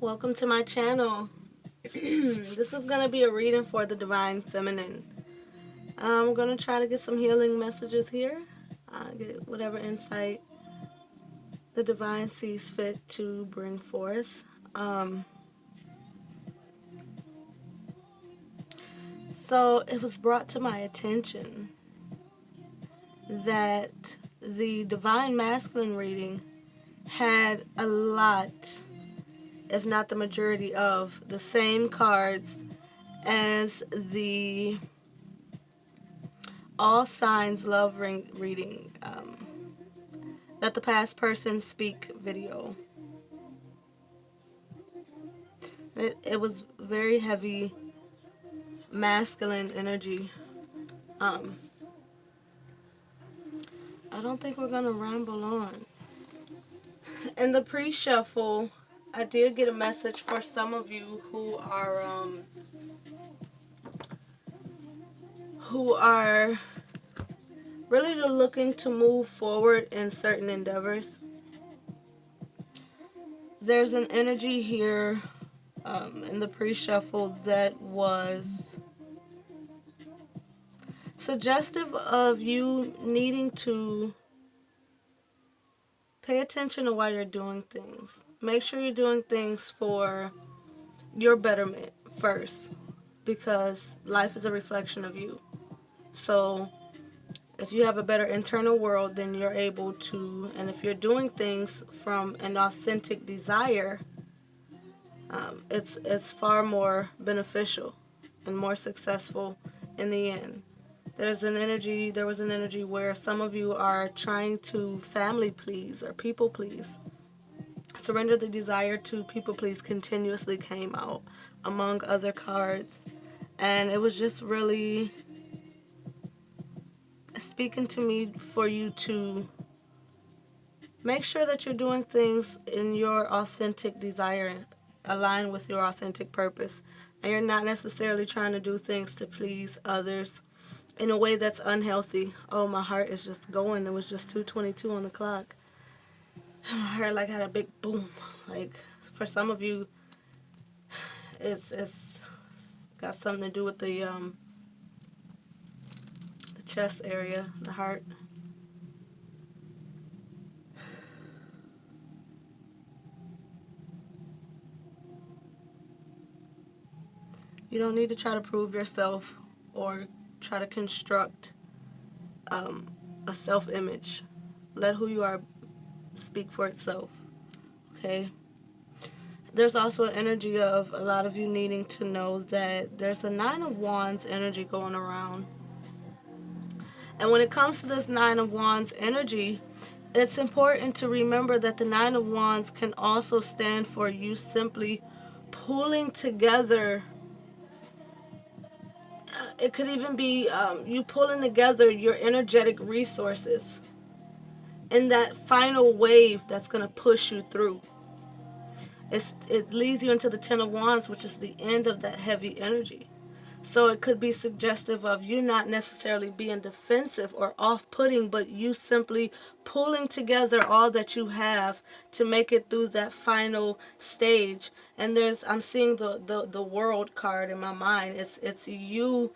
Welcome to my channel. This is going to be a reading for the Divine Feminine. I'm going to try to get some healing messages here. Get whatever insight the Divine sees fit to bring forth. So it was brought to my attention that the Divine Masculine reading had a lot, if not the majority of, the same cards as the All Signs Love reading that the Past Person Speak video. It was very heavy masculine energy. I don't think we're gonna ramble on. In the pre-shuffle, I did get a message for some of you who are really looking to move forward in certain endeavors. There's an energy here in the pre-shuffle that was suggestive of you needing to pay attention to why you're doing things. Make sure you're doing things for your betterment first, because life is a reflection of you. So if you have a better internal world, then you're able to, and if you're doing things from an authentic desire, it's far more beneficial and more successful in the end. There was an energy where some of you are trying to family please or people please. Surrender the desire to people please continuously came out among other cards, and it was just really speaking to me for you to make sure that you're doing things in your authentic desire, align with your authentic purpose, and you're not necessarily trying to do things to please others in a way that's unhealthy. Oh, my heart is just going. It was just 2:22 on the clock. My heart like had a big boom. Like for some of you, it's got something to do with the chest area, the heart. You don't need to try to prove yourself or try to construct a self-image. Let who you are speak for itself. Okay? There's also an energy of a lot of you needing to know that there's a Nine of Wands energy going around. And when it comes to this Nine of Wands energy, it's important to remember that the Nine of Wands can also stand for you simply pulling together. It could even be you pulling together your energetic resources in that final wave that's going to push you through. It leads you into the Ten of Wands, which is the end of that heavy energy. So it could be suggestive of you not necessarily being defensive or off-putting, but you simply pulling together all that you have to make it through that final stage. And I'm seeing the World card in my mind. It's you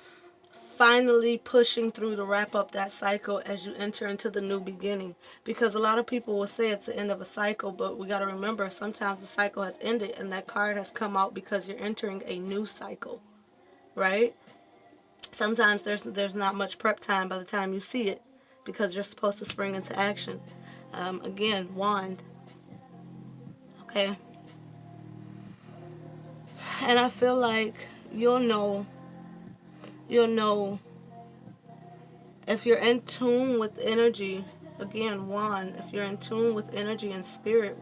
finally pushing through to wrap up that cycle as you enter into the new beginning. Because a lot of people will say it's the end of a cycle, but we got to remember sometimes the cycle has ended and that card has come out because you're entering a new cycle, right? Sometimes there's not much prep time by the time you see it because you're supposed to spring into action. Again, wand. Okay? And I feel like you'll know if you're in tune with energy. Again, wand. If you're in tune with energy and spirit,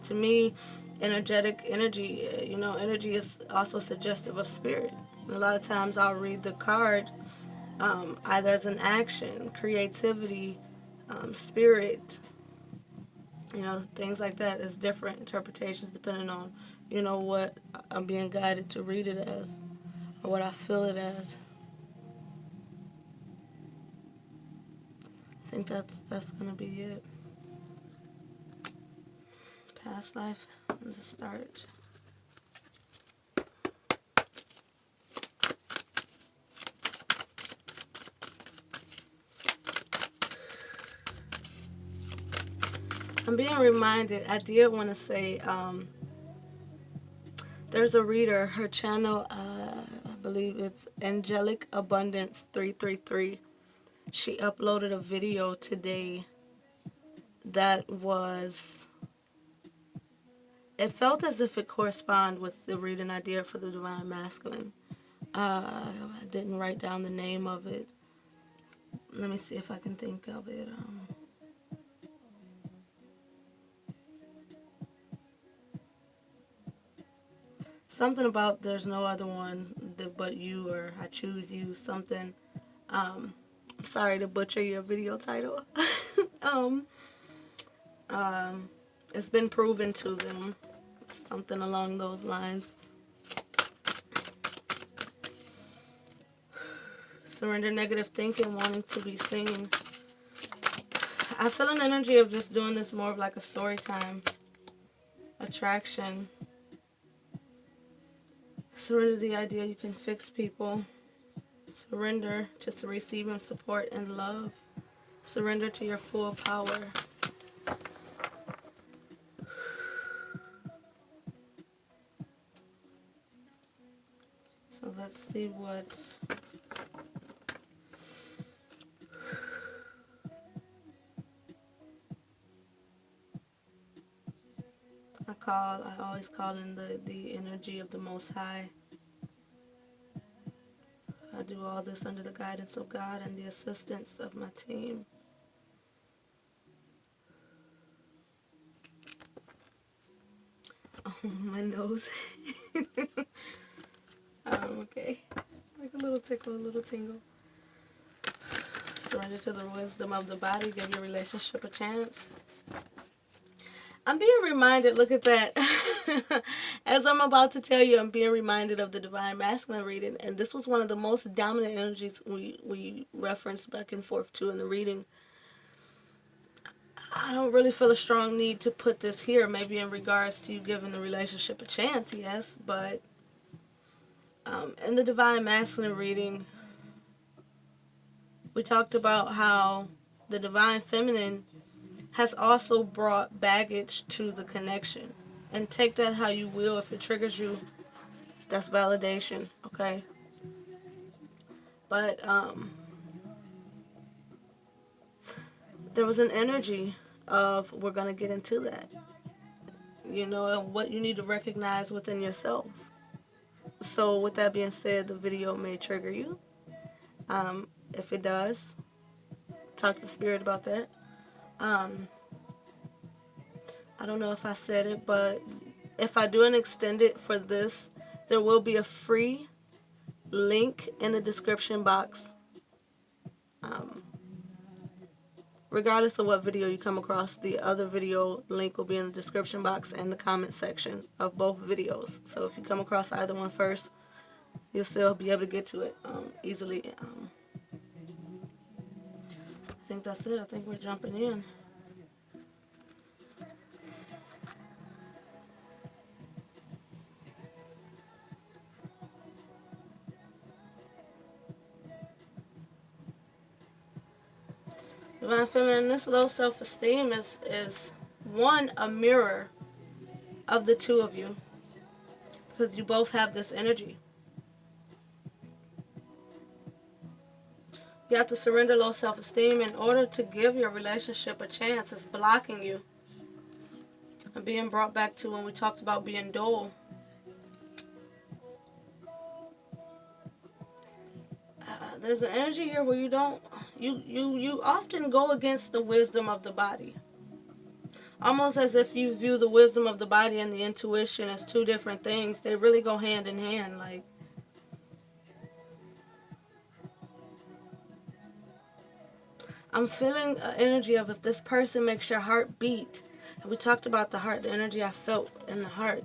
to me, energetic energy, energy is also suggestive of spirit. And a lot of times I'll read the card either as an action, creativity, spirit, things like that. Is different interpretations depending on, what I'm being guided to read it as or what I feel it as. I think that's gonna be it. Past life and the start. I'm being reminded, I did want to say, there's a reader, her channel, I believe it's Angelic Abundance 333. She uploaded a video today that was, it felt as if it corresponded with the reading I did for the Divine Masculine. I didn't write down the name of it. Let me see if I can think of it. Something about there's no other one but you, or I choose you, something. I'm sorry to butcher your video title. um, it's been proven to them. Something along those lines. Surrender negative thinking, wanting to be seen. I feel an energy of just doing this more of like a story time. Attraction. Surrender the idea you can fix people. Surrender to receiving support and love. Surrender to your full power. So let's see what I always call in the energy of the Most High. I do all this under the guidance of God and the assistance of my team. Oh, my nose. Okay. Like a little tickle, a little tingle. Surrender to the wisdom of the body. Give your relationship a chance. I'm being reminded, look at that. As I'm about to tell you, I'm being reminded of the Divine Masculine reading. And this was one of the most dominant energies we referenced back and forth to in the reading. I don't really feel a strong need to put this here. Maybe in regards to you giving the relationship a chance, yes. But in the Divine Masculine reading, we talked about how the Divine Feminine has also brought baggage to the connection. And take that how you will. If it triggers you, that's validation, okay? But there was an energy of, we're going to get into that. You know, what you need to recognize within yourself. So with that being said, the video may trigger you. If it does, talk to Spirit about that. I don't know if I said it, but if I do an extended for this, there will be a free link in the description box. Regardless of what video you come across, the other video link will be in the description box and the comment section of both videos. So if you come across either one first, you'll still be able to get to it easily. I think that's it. I think we're jumping in. Divine Feminine, this low self-esteem is one, a mirror of the two of you. Because you both have this energy. You have to surrender low self-esteem in order to give your relationship a chance. It's blocking you. And being brought back to when we talked about being dual. There's an energy here where you often go against the wisdom of the body. Almost as if you view the wisdom of the body and the intuition as two different things. They really go hand in hand. Like, I'm feeling an energy of, if this person makes your heart beat. And we talked about the heart, the energy I felt in the heart.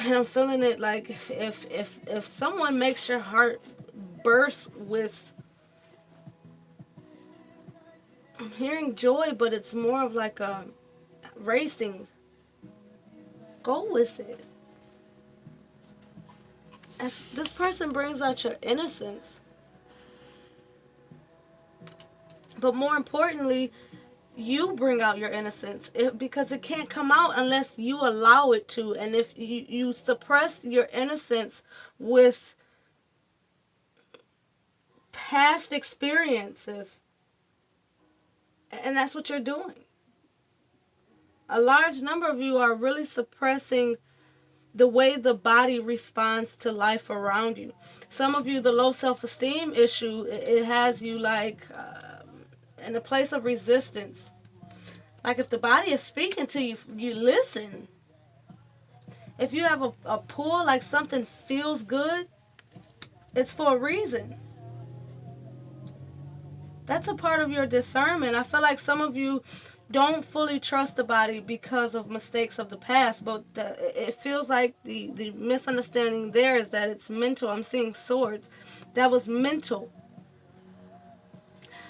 And I'm feeling it like if someone makes your heart burst with, I'm hearing joy, but it's more of like a racing. Go with it. As this person brings out your innocence. But more importantly, You bring out your innocence because it can't come out unless you allow it to. And if you suppress your innocence with past experiences, and that's what you're doing. A large number of you are really suppressing the way the body responds to life around you. Some of you, the low self-esteem issue, it has you like in a place of resistance. Like if the body is speaking to you, you listen. If you have a pull, like something feels good, it's for a reason. That's a part of your discernment. I feel like some of you don't fully trust the body because of mistakes of the past, but it feels like the misunderstanding there is that it's mental. I'm seeing swords. That was mental.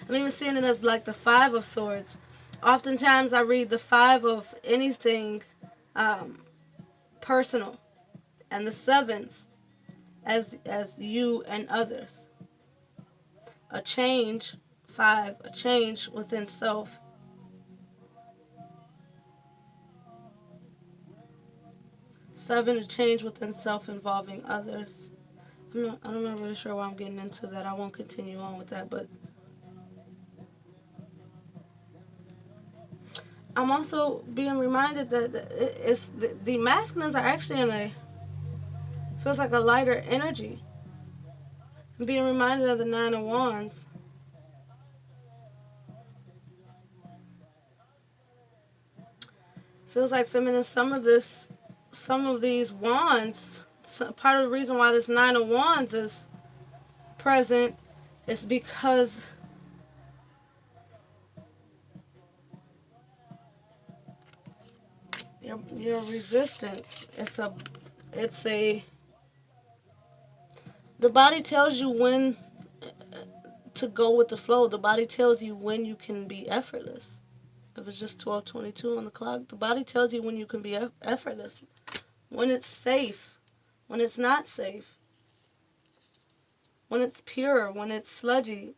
I'm even seeing it as like the five of swords. Oftentimes I read the five of anything personal, and the sevens as you and others. A change, five, a change within self. Seven, a change within self involving others. I'm not really sure why I'm getting into that. I won't continue on with that, but I'm also being reminded that it's the masculines are actually in a feels like a lighter energy. I'm being reminded of the Nine of Wands. Feels like feminine. Some of these wands. Part of the reason why this Nine of Wands is present is because your resistance. It's a the body tells you when to go with the flow. The body tells you when you can be effortless. If it's just 12:22 on the clock, the body tells you when you can be effortless, when it's safe, when it's not safe, when it's pure, when it's sludgy,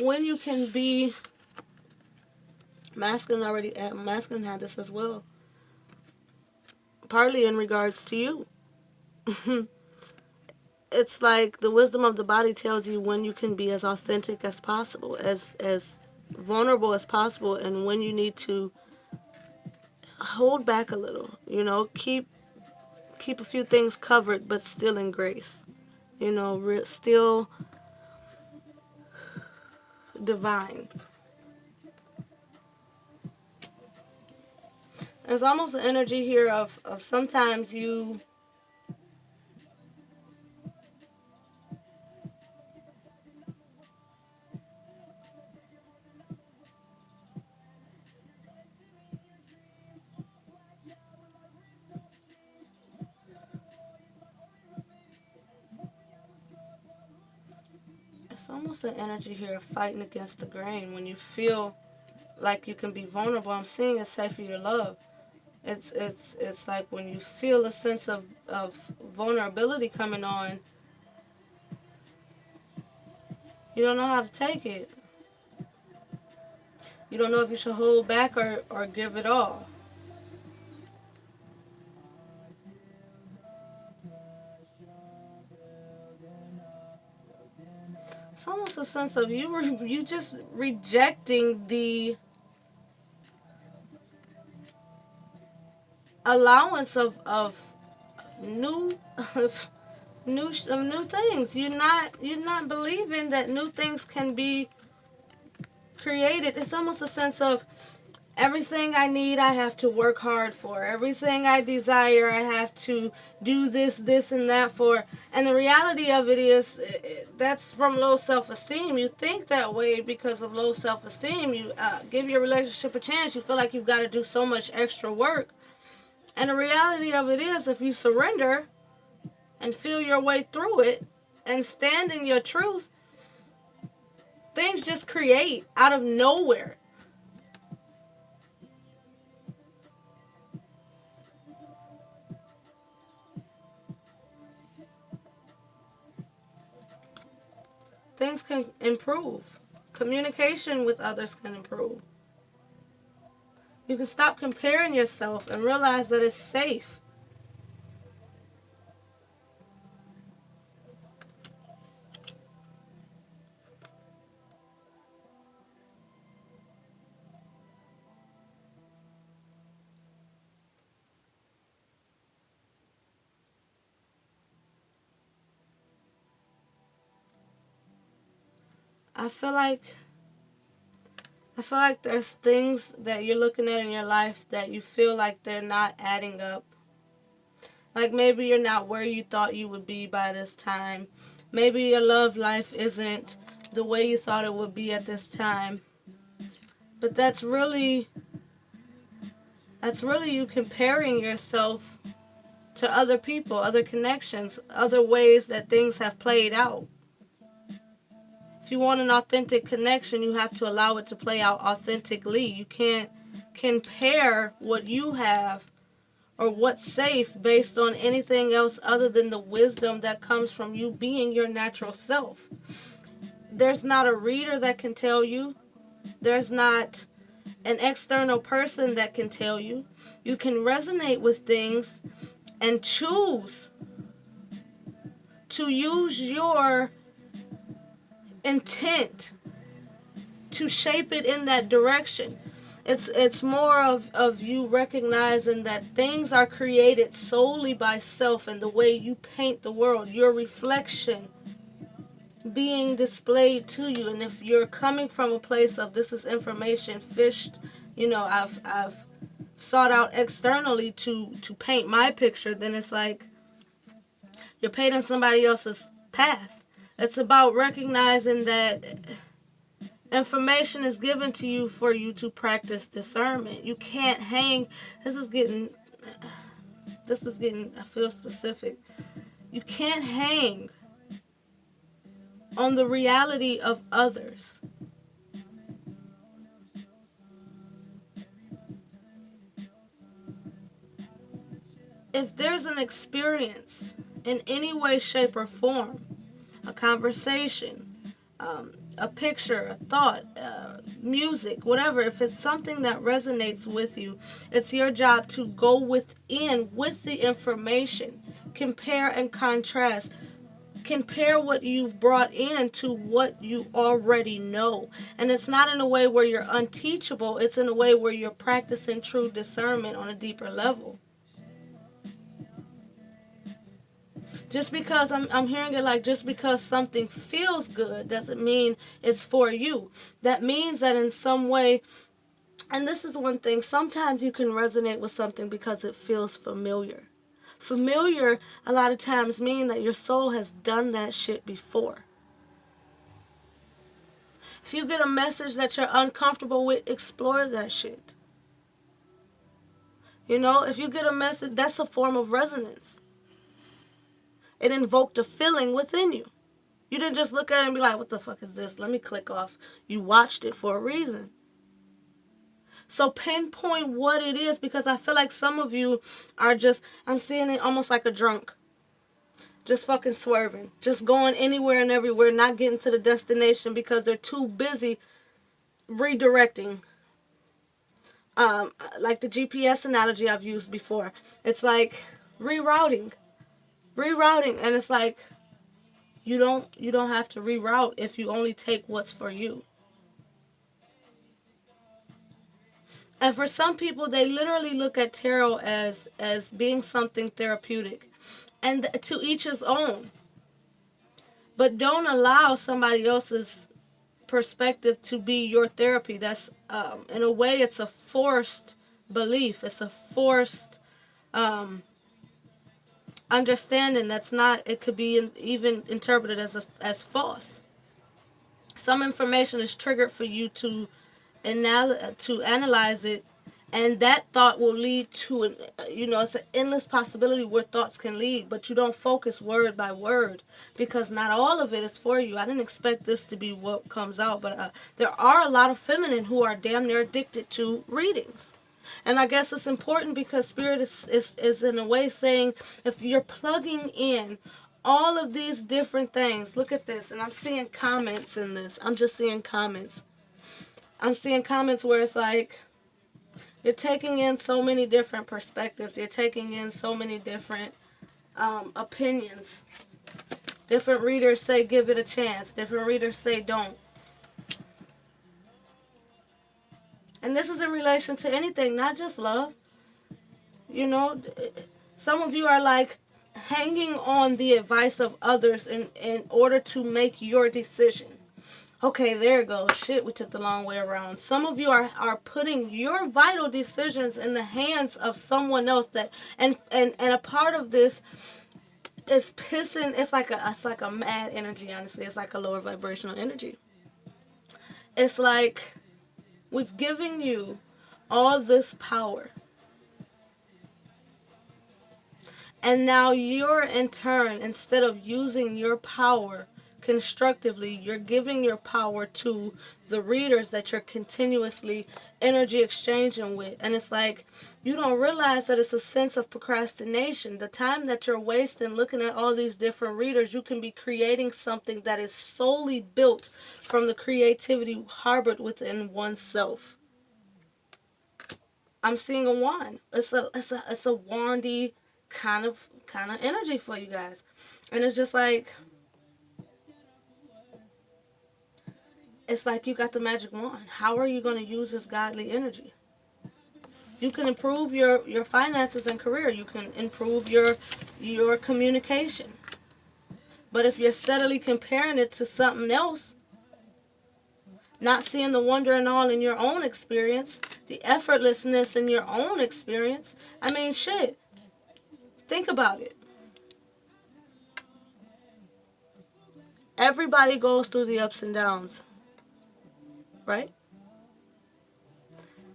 when you can be masculine had this as well, partly in regards to you. It's like the wisdom of the body tells you when you can be as authentic as possible, as vulnerable as possible, and when you need to hold back a little, keep a few things covered but still in grace, still divine. There's almost an energy here of sometimes you it's almost an energy here of fighting against the grain when you feel like you can be vulnerable. I'm seeing it's safe for your love. It's like when you feel a sense of vulnerability coming on, you don't know how to take it. You don't know if you should hold back or give it all. It's almost a sense of you just rejecting the allowance of new of new things. You're not believing that new things can be created. It's almost a sense of everything I need, I have to work hard for. Everything I desire, I have to do this, and that for. And the reality of it is, that's from low self-esteem. You think that way because of low self-esteem. You give your relationship a chance. You feel like you've got to do so much extra work. And the reality of it is, if you surrender and feel your way through it and stand in your truth, things just create out of nowhere. things can improve. Communication with others can improve. You can stop comparing yourself and realize that it's safe. I feel like there's things that you're looking at in your life that you feel like they're not adding up. Like maybe you're not where you thought you would be by this time. Maybe your love life isn't the way you thought it would be at this time. But that's really you comparing yourself to other people, other connections, other ways that things have played out. If you want an authentic connection, you have to allow it to play out authentically. You can't compare what you have or what's safe based on anything else other than the wisdom that comes from you being your natural self. There's not a reader that can tell you. There's not an external person that can tell you. You can resonate with things and choose to use your intent to shape it in that direction. It's more of you recognizing that things are created solely by self and the way you paint the world, your reflection being displayed to you. And if you're coming from a place of this is information fished, I've sought out externally to paint my picture, then it's like you're painting somebody else's path. It's about recognizing that information is given to you for you to practice discernment. You can't hang. This is getting, I feel specific. You can't hang on the reality of others. If there's an experience in any way, shape, or form, a conversation, a picture, a thought, music, whatever, if it's something that resonates with you, it's your job to go within with the information, compare and contrast. Compare what you've brought in to what you already know. And it's not in a way where you're unteachable, it's in a way where you're practicing true discernment on a deeper level. Just because I'm hearing it like just because something feels good doesn't mean it's for you. That means that in some way, and this is one thing, sometimes you can resonate with something because it feels familiar. Familiar a lot of times mean that your soul has done that shit before. If you get a message that you're uncomfortable with, explore that shit. If you get a message, that's a form of resonance. It invoked a feeling within you. You didn't just look at it and be like, what the fuck is this? Let me click off. You watched it for a reason. So pinpoint what it is, because I feel like some of you are I'm seeing it almost like a drunk. Just fucking swerving. Just going anywhere and everywhere, not getting to the destination because they're too busy redirecting. Like the GPS analogy I've used before. It's like rerouting, and it's like you don't have to reroute if you only take what's for you. And for some people, they literally look at tarot as being something therapeutic, and to each his own. But don't allow somebody else's perspective to be your therapy. That's in a way, it's a forced belief. It's a forced understanding that's not, it could be even interpreted as false. Some information is triggered for you to analyze it, and that thought will lead to it's an endless possibility where thoughts can lead, but you don't focus word by word because not all of it is for you. I didn't expect this to be what comes out, but there are a lot of feminine who are damn near addicted to readings. And I guess it's important because Spirit is in a way saying if you're plugging in All of these different things. Look at this. And I'm seeing comments in this. I'm just seeing comments. I'm seeing comments where it's like, you're taking in so many different perspectives. You're taking in so many different opinions. Different readers say give it a chance. Different readers say don't. And this is in relation to anything, not just love. You know, some of you are like hanging on the advice of others in order to make your decision. Okay, there it goes. Shit, we took the long way around. Some of you are putting your vital decisions in the hands of someone else that and a part of this is pissing. It's like a mad energy, honestly. It's like a lower vibrational energy. It's like we've given you all this power. And now you're in turn, instead of using your power constructively, you're giving your power to the readers that you're continuously energy exchanging with. And it's like, you don't realize that it's a sense of procrastination. The time that you're wasting looking at all these different readers, you can be creating something that is solely built from the creativity harbored within oneself. I'm seeing a wand. It's a wandy kind of energy for you guys. And it's just like, it's like you got the magic wand. How are you going to use this godly energy? You can improve your finances and career. You can improve your communication. But if you're steadily comparing it to something else, not seeing the wonder and all in your own experience, the effortlessness in your own experience, I mean, shit. Think about it. Everybody goes through the ups and downs, right?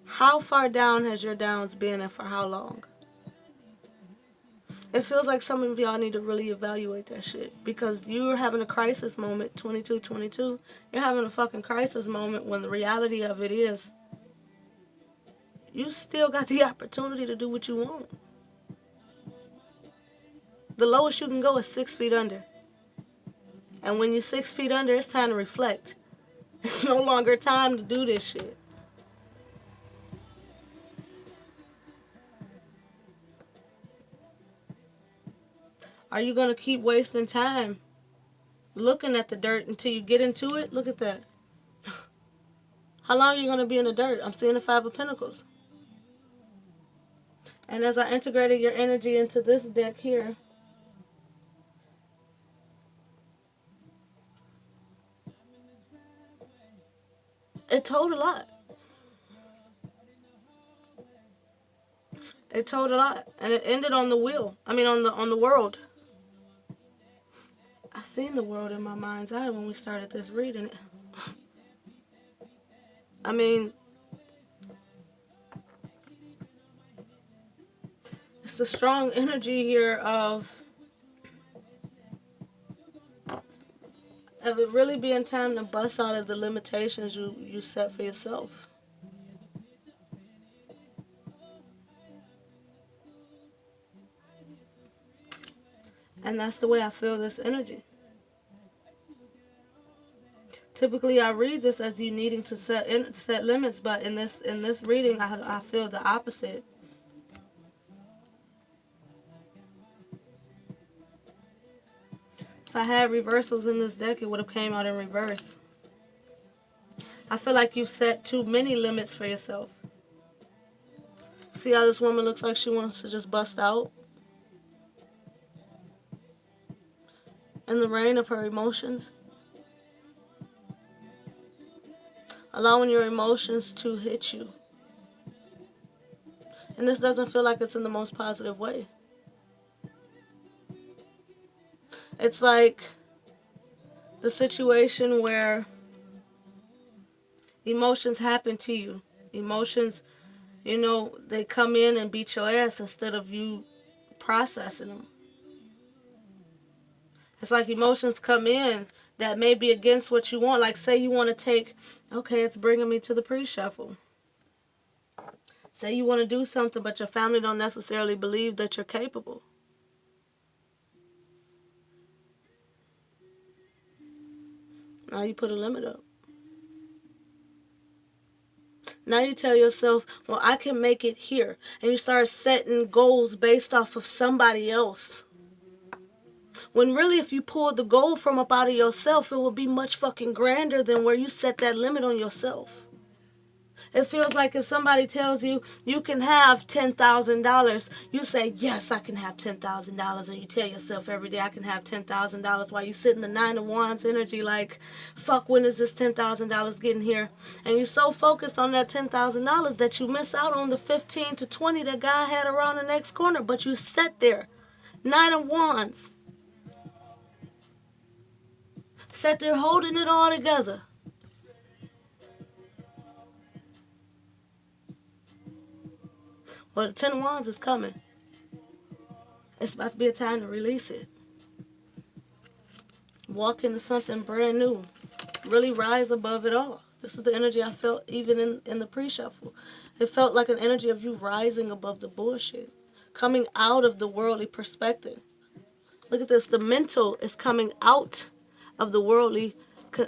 How far down has your downs been and for how long? It feels like some of y'all need to really evaluate that shit. Because you're having a crisis moment, 22. You're having a fucking crisis moment when the reality of it is, you still got the opportunity to do what you want. The lowest you can go is 6 feet under. And when you're 6 feet under, it's time to reflect. It's no longer time to do this shit. Are you going to keep wasting time looking at the dirt until you get into it? Look at that. How long are you going to be in the dirt? I'm seeing the 5 of Pentacles. And as I integrated your energy into this deck here, it told a lot. It told a lot. And it ended on the wheel. I mean on the world. I seen the world in my mind's eye when we started this reading. I mean, it's the strong energy here of it really being time to bust out of the limitations you set for yourself. And that's the way I feel this energy. Typically, I read this as you needing to set limits, but in this reading, I feel the opposite. If I had reversals in this deck, it would have came out in reverse. I feel like you've set too many limits for yourself. See how this woman looks like she wants to just bust out? In the rain of her emotions. Allowing your emotions to hit you. And this doesn't feel like it's in the most positive way. It's like the situation where emotions happen to you. Emotions, they come in and beat your ass instead of you processing them. It's like emotions come in that may be against what you want. Like, say you want to take, okay, it's bringing me to the pre-shuffle. Say you want to do something, but your family don't necessarily believe that you're capable. Now you put a limit up. Now you tell yourself, well, I can make it here. And you start setting goals based off of somebody else. When really, if you pulled the goal from up out of yourself, it would be much fucking grander than where you set that limit on yourself. It feels like if somebody tells you you can have $10,000, you say, yes, I can have $10,000. And you tell yourself every day, I can have $10,000 while you sit in the Nine of Wands energy like, fuck, when is this $10,000 getting here? And you're so focused on that $10,000 that you miss out on the 15 to 20 that God had around the next corner. But you sat there, Nine of Wands, sat there holding it all together. Well, the Ten of Wands is coming. It's about to be a time to release it. Walk into something brand new. Really rise above it all. This is the energy I felt even in the pre-shuffle. It felt like an energy of you rising above the bullshit. Coming out of the worldly perspective. Look at this. The mental is coming out of the worldly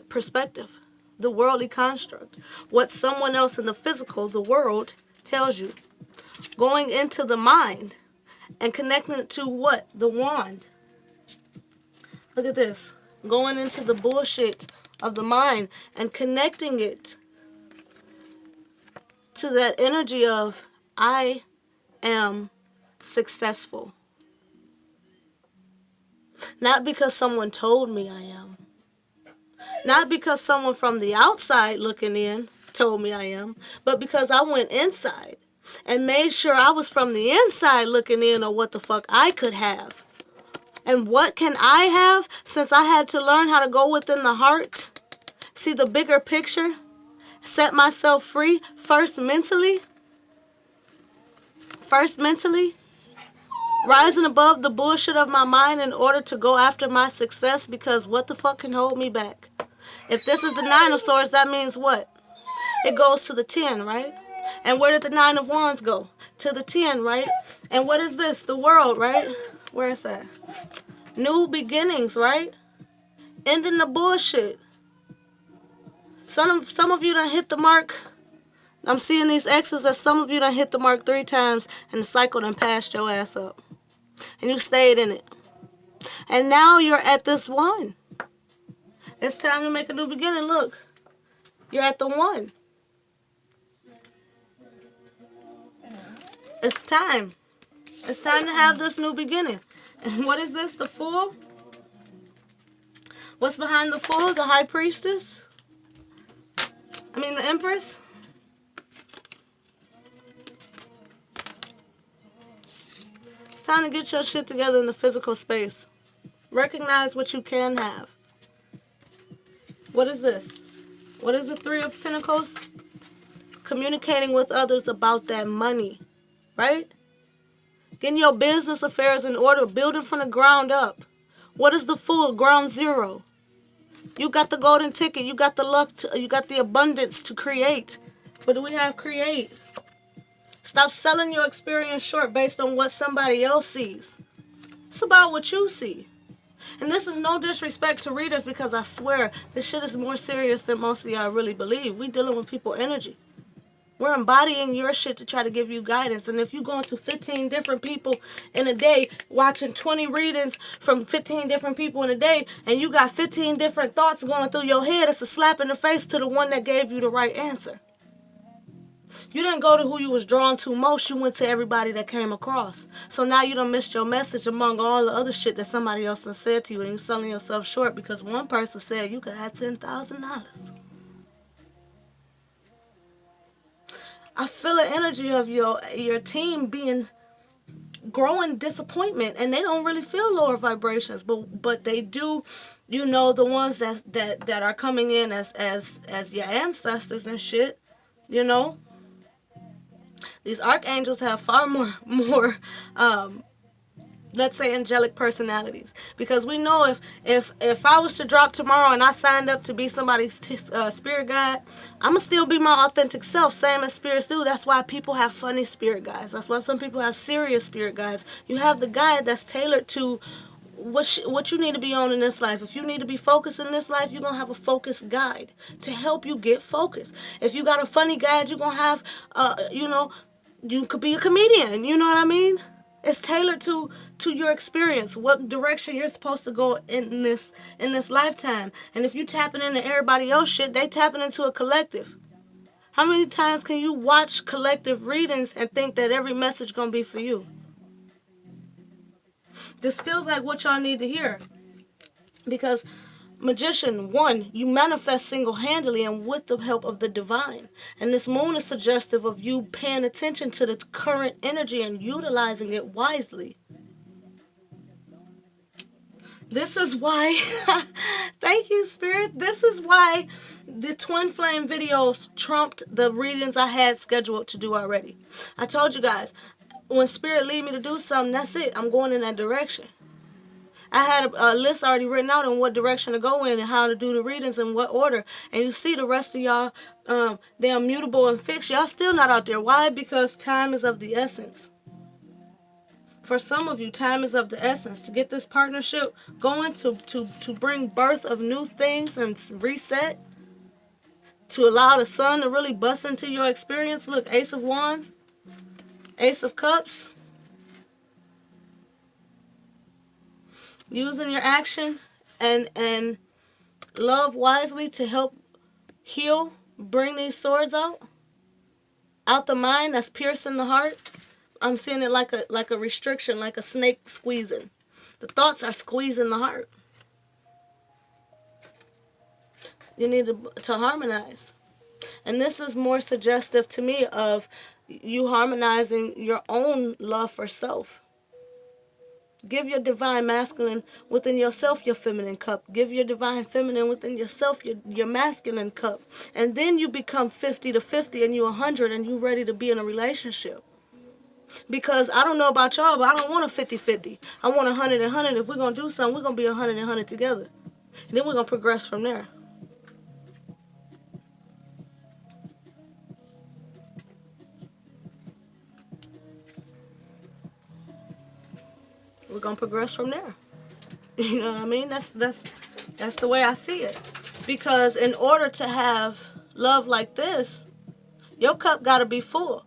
perspective. The worldly construct. What someone else in the physical, the world, tells you. Going into the mind and connecting it to what? The wand. Look at this. Going into the bullshit of the mind and connecting it to that energy of I am successful. Not because someone told me I am. Not because someone from the outside looking in told me I am, but because I went inside and made sure I was from the inside looking in on what the fuck I could have. And what can I have since I had to learn how to go within the heart? See the bigger picture? Set myself free first mentally. Rising above the bullshit of my mind in order to go after my success, because what the fuck can hold me back? If this is the Nine of Swords, that means what? It goes to the 10, right? And where did the Nine of Wands go? To the 10, right? And what is this? The world, right? Where is that? New beginnings, right? Ending the bullshit. Some of you done hit the mark. I'm seeing these X's that some of you done hit the mark 3 times and the cycle done passed your ass up. And you stayed in it. And now you're at this one. It's time to make a new beginning. Look. You're at the one. It's time. It's time to have this new beginning. And what is this? The Fool? What's behind the Fool? The High Priestess? The Empress? It's time to get your shit together in the physical space. Recognize what you can have. What is this? What is the Three of Pentacles? Communicating with others about that money. Right? Getting your business affairs in order. Building from the ground up. What is the Fool? Ground zero. You got the golden ticket. You got the luck. You got the abundance to create. What do we have? Create. Stop selling your experience short based on what somebody else sees. It's about what you see. And this is no disrespect to readers, because I swear this shit is more serious than most of y'all really believe. We dealing with people energy. We're embodying your shit to try to give you guidance. And if you're going through 15 different people in a day, watching 20 readings from 15 different people in a day, and you got 15 different thoughts going through your head, it's a slap in the face to the one that gave you the right answer. You didn't go to who you was drawn to most. You went to everybody that came across. So now you done missed your message among all the other shit that somebody else done said to you, and you're selling yourself short because one person said you could have $10,000. I feel the energy of your team being growing disappointment, and they don't really feel lower vibrations, but they do, the ones that are coming in as your ancestors and shit, These archangels have far more let's say angelic personalities, because we know if I was to drop tomorrow and I signed up to be somebody's spirit guide, I'm gonna still be my authentic self, same as spirits do. That's why people have funny spirit guides. That's why some people have serious spirit guides. You have the guide that's tailored to what you need to be on in this life. If you need to be focused in this life, you're gonna have a focused guide to help you get focused. If you got a funny guide, you're gonna have you could be a comedian. You know what I mean? It's tailored to your experience, what direction you're supposed to go in this lifetime. And if you tapping into everybody else shit, they tapping into a collective. How many times can you watch collective readings and think that every message gonna be for you? This feels like what y'all need to hear. Because magician, one, you manifest single-handedly and with the help of the divine. And this moon is suggestive of you paying attention to the current energy and utilizing it wisely. This is why, thank you, Spirit. This is why the Twin Flame videos trumped the readings I had scheduled to do already. I told you guys, when Spirit lead me to do something, that's it. I'm going in that direction. I had a list already written out on what direction to go in and how to do the readings in what order. And you see the rest of y'all, they're immutable and fixed. Y'all still not out there. Why? Because time is of the essence. For some of you, time is of the essence. To get this partnership going, to bring birth of new things and reset, to allow the sun to really bust into your experience. Look, Ace of Wands, Ace of Cups. Using your action and love wisely to help heal, bring these swords out the mind that's piercing the heart. I'm seeing it like a restriction, like a snake squeezing. The thoughts are squeezing the heart. You need to harmonize. And this is more suggestive to me of you harmonizing your own love for self. Give your divine masculine within yourself your feminine cup. Give your divine feminine within yourself your masculine cup. And then you become 50 to 50 and you 100 and you ready to be in a relationship. Because I don't know about y'all, but I don't want a 50-50. I want 100 and 100. If we're going to do something, we're going to be 100 and 100 together. And then we're going to progress from there. We're going to progress from there. You know what I mean? That's the way I see it. Because in order to have love like this, your cup got to be full.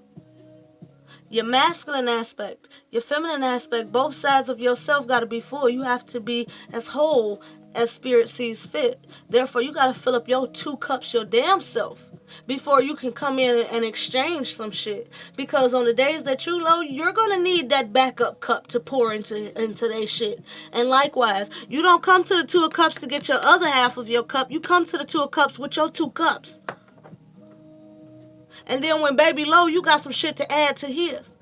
Your masculine aspect, your feminine aspect, both sides of yourself got to be full. You have to be as whole as spirit sees fit. Therefore, you got to fill up your 2 cups your damn self before you can come in and exchange some shit. Because on the days that you low, you're going to need that backup cup to pour into their shit. And likewise, you don't come to the 2 of cups to get your other half of your cup. You come to the 2 of cups with your 2 cups. And then when baby low, you got some shit to add to his.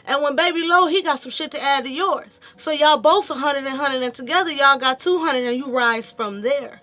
And when baby low, he got some shit to add to yours. So y'all both 100 and 100 and together y'all got 200 and you rise from there.